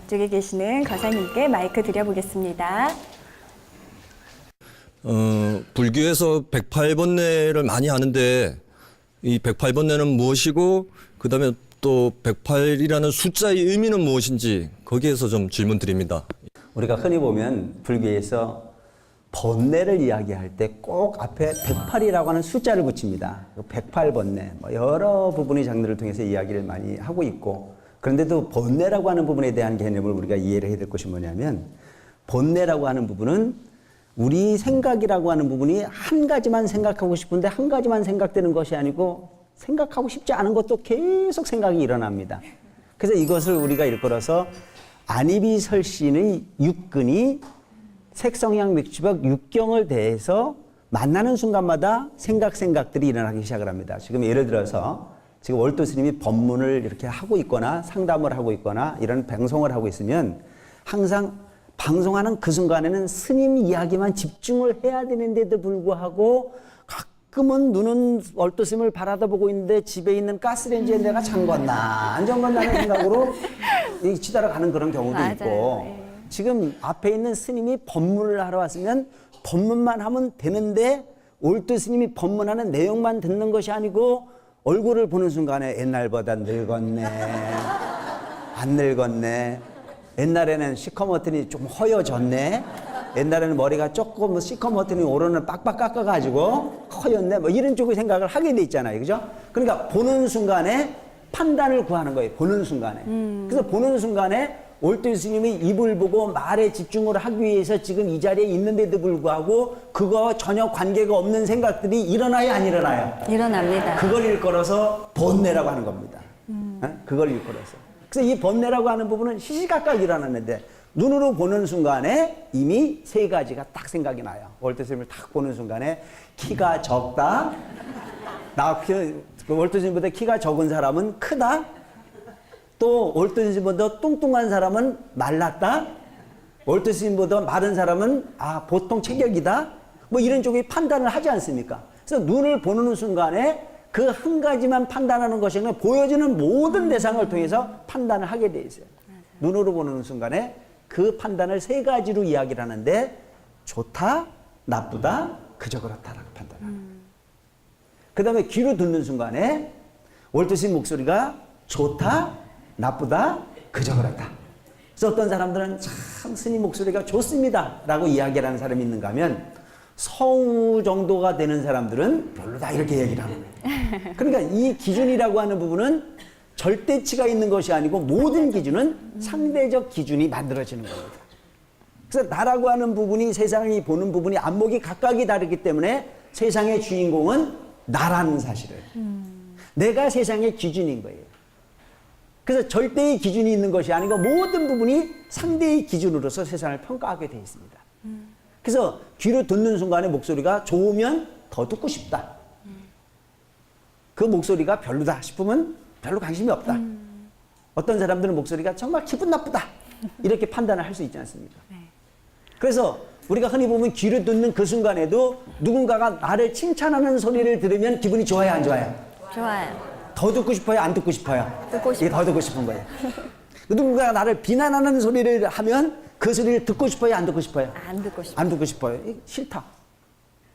이쪽에 계시는 거사님께 마이크 드려보겠습니다. 불교에서 108번뇌를 많이 하는데 이 108번뇌는 무엇이고 그다음에 또 108이라는 숫자의 의미는 무엇인지 거기에서 좀 질문 드립니다. 우리가 흔히 보면 불교에서 번뇌를 이야기할 때 꼭 앞에 108이라고 하는 숫자를 붙입니다. 108번뇌, 여러 부분의 장르를 통해서 이야기를 많이 하고 있고, 그런데도 번뇌라고 하는 부분에 대한 개념을 우리가 이해를 해야 될 것이 뭐냐면, 번뇌라고 하는 부분은 우리 생각이라고 하는 부분이 한 가지만 생각하고 싶은데 한 가지만 생각되는 것이 아니고 생각하고 싶지 않은 것도 계속 생각이 일어납니다. 그래서 이것을 우리가 일컬어서 안이비설신의 육근이 색성향 맥주벽 육경을 대해서 만나는 순간마다 생각들이 일어나기 시작을 합니다. 지금 예를 들어서 지금 월도 스님이 법문을 이렇게 하고 있거나 상담을 하고 있거나 이런 방송을 하고 있으면 항상 방송하는 그 순간에는 스님 이야기만 집중을 해야 되는데도 불구하고 가끔은 눈은 월도 스님을 바라다보고 있는데 집에 있는 가스레인지에 내가 잠궜나 안 잠궜나는 생각으로 치달아 가는 그런 경우도 맞아요. 있고 네. 지금 앞에 있는 스님이 법문을 하러 왔으면 법문만 하면 되는데 월도 스님이 법문하는 내용만 듣는 것이 아니고 얼굴을 보는 순간에 옛날보다 늙었네 안 늙었네 옛날에는 시커멓더니 좀 허여졌네 옛날에는 머리가 조금 시커멓더니 올해는 빡빡 깎아가지고 허였네 뭐 이런 쪽의 생각을 하게 돼 있잖아요, 그죠? 그러니까 보는 순간에 판단을 구하는 거예요, 보는 순간에. 그래서 보는 순간에 월도 스님이 입을 보고 말에 집중을 하기 위해서 지금 이 자리에 있는데도 불구하고 그거 전혀 관계가 없는 생각들이 일어나요, 안 일어나요? 일어납니다. 그걸 일컬어서 번뇌라고 하는 겁니다. 그걸 일컬어서. 그래서 이 번뇌라고 하는 부분은 시시각각 일어나는데 눈으로 보는 순간에 이미 세 가지가 딱 생각이 나요. 월도 스님을 딱 보는 순간에 키가 적다. 월도 스님보다 키가 적은 사람은 크다. 또 월도 스님보다 뚱뚱한 사람은 말랐다. 월도 스님보다 마른 사람은 보통 체격이다. 뭐 이런 쪽의 판단을 하지 않습니까? 그래서 눈을 보는 순간에 그 한 가지만 판단하는 것이 아니라 보여지는 모든 대상을 통해서 판단을 하게 돼 있어요. 눈으로 보는 순간에 그 판단을 세 가지로 이야기를 하는데 좋다, 나쁘다, 그저 그렇다라고 판단합니다. 그 다음에 귀로 듣는 순간에 월도 스님 목소리가 좋다, 나쁘다, 그저 그렇다. 그래서 어떤 사람들은 참 스님 목소리가 좋습니다 라고 이야기를 하는 사람이 있는가 하면 성우 정도가 되는 사람들은 별로다 이렇게 얘기를 하는 거예요. 그러니까 이 기준이라고 하는 부분은 절대치가 있는 것이 아니고 모든 기준은 상대적 기준이 만들어지는 겁니다. 그래서 나라고 하는 부분이 세상이 보는 부분이 안목이 각각이 다르기 때문에 세상의 주인공은 나라는 사실을 내가 세상의 기준인 거예요. 그래서 절대의 기준이 있는 것이 아니고 모든 부분이 상대의 기준으로서 세상을 평가하게 되어 있습니다. 그래서 귀로 듣는 순간에 목소리가 좋으면 더 듣고 싶다. 그 목소리가 별로다 싶으면 별로 관심이 없다. 어떤 사람들은 목소리가 정말 기분 나쁘다. 이렇게 판단을 할 수 있지 않습니까? 그래서 우리가 흔히 보면 귀로 듣는 그 순간에도 누군가가 나를 칭찬하는 소리를 들으면 기분이 좋아요, 안 좋아요? 좋아요. 더 듣고 싶어요, 안 듣고 싶어요? 듣고 싶어요. 이게 더 듣고 싶은 거예요. 누군가가 나를 비난하는 소리를 하면 그 소리를 듣고 싶어요, 안 듣고 싶어요? 안 듣고 싶어요. 안 듣고 싶어요. 싫다.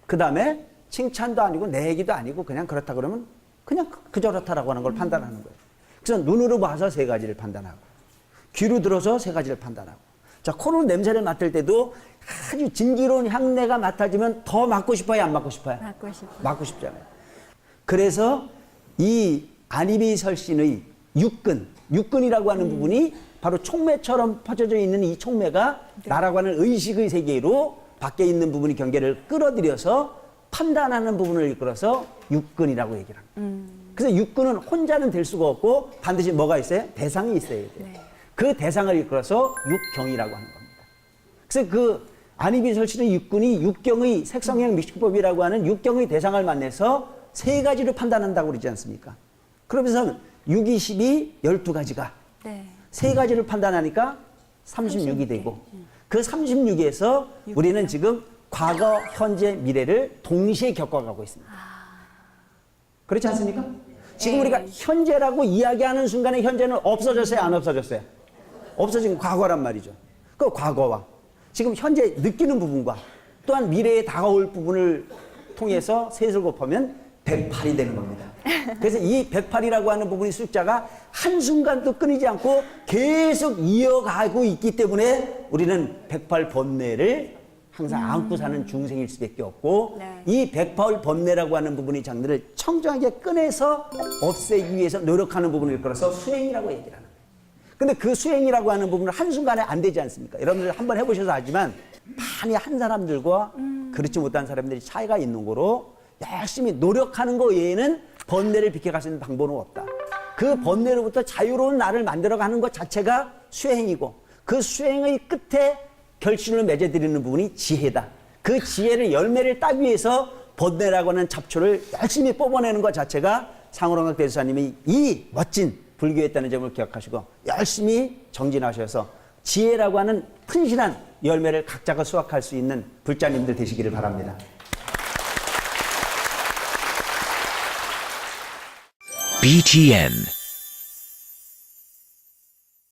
그 다음에 칭찬도 아니고 내 얘기도 아니고 그냥 그렇다 그러면 그냥 그저 그렇다라고 하는 걸 판단하는 거예요. 그래서 눈으로 봐서 세 가지를 판단하고 귀로 들어서 세 가지를 판단하고 자, 코로 냄새를 맡을 때도 아주 진기로운 향내가 맡아지면 더 맡고 싶어요, 안 맡고 싶어요? 맡고 싶어요. 맡고 싶잖아요. 그래서 이 안이비설신의 육근이라고 하는 부분이 바로 촉매처럼 퍼져져 있는 이 촉매가 나라고 하는 의식의 세계로 밖에 있는 부분이 경계를 끌어들여서 판단하는 부분을 이끌어서 육근이라고 얘기를 합니다. 그래서 육근은 혼자는 될 수가 없고 반드시 뭐가 있어요? 대상이 있어야 돼요. 네. 그 대상을 이끌어서 육경이라고 하는 겁니다. 그래서 그 안이비설신의 육근이 육경의 색성형 미식법이라고 하는 육경의 대상을 만나서 세 가지로 판단한다고 그러지 않습니까? 그러면서 6, 2, 12, 12가지가 네. 세 가지를 판단하니까 36이 되고 그 36에서 우리는 지금 과거, 현재, 미래를 동시에 겪어가고 있습니다. 그렇지 않습니까? 지금 우리가 현재라고 이야기하는 순간에 현재는 없어졌어요, 안 없어졌어요? 없어진 과거란 말이죠. 그 과거와 지금 현재 느끼는 부분과 또한 미래에 다가올 부분을 통해서 셋을 곱하면 108이 되는 겁니다. 그래서 이 108이라고 하는 부분의 숫자가 한순간도 끊이지 않고 계속 이어가고 있기 때문에 우리는 108번뇌를 항상 안고 사는 중생일 수밖에 없고 네. 이 108번뇌라고 하는 부분의 장들을 청정하게 꺼내서 없애기 위해서 노력하는 부분일 거라서 수행이라고 얘기를 하는 거예요. 근데 그 수행이라고 하는 부분은 한순간에 안 되지 않습니까? 여러분들 한번 해보셔서 알지만 많이 한 사람들과 그렇지 못한 사람들이 차이가 있는 거로 열심히 노력하는 거 외에는 번뇌를 비켜갈 수 있는 방법은 없다. 그 번뇌로부터 자유로운 나를 만들어가는 것 자체가 수행이고 그 수행의 끝에 결실을 맺어드리는 부분이 지혜다. 그 지혜를 열매를 따기 위해서 번뇌라고 하는 잡초를 열심히 뽑아내는 것 자체가 상호랑각 대주사님이 이 멋진 불교였다는 점을 기억하시고 열심히 정진하셔서 지혜라고 하는 튼실한 열매를 각자가 수확할 수 있는 불자님들 되시기를 바랍니다. BTN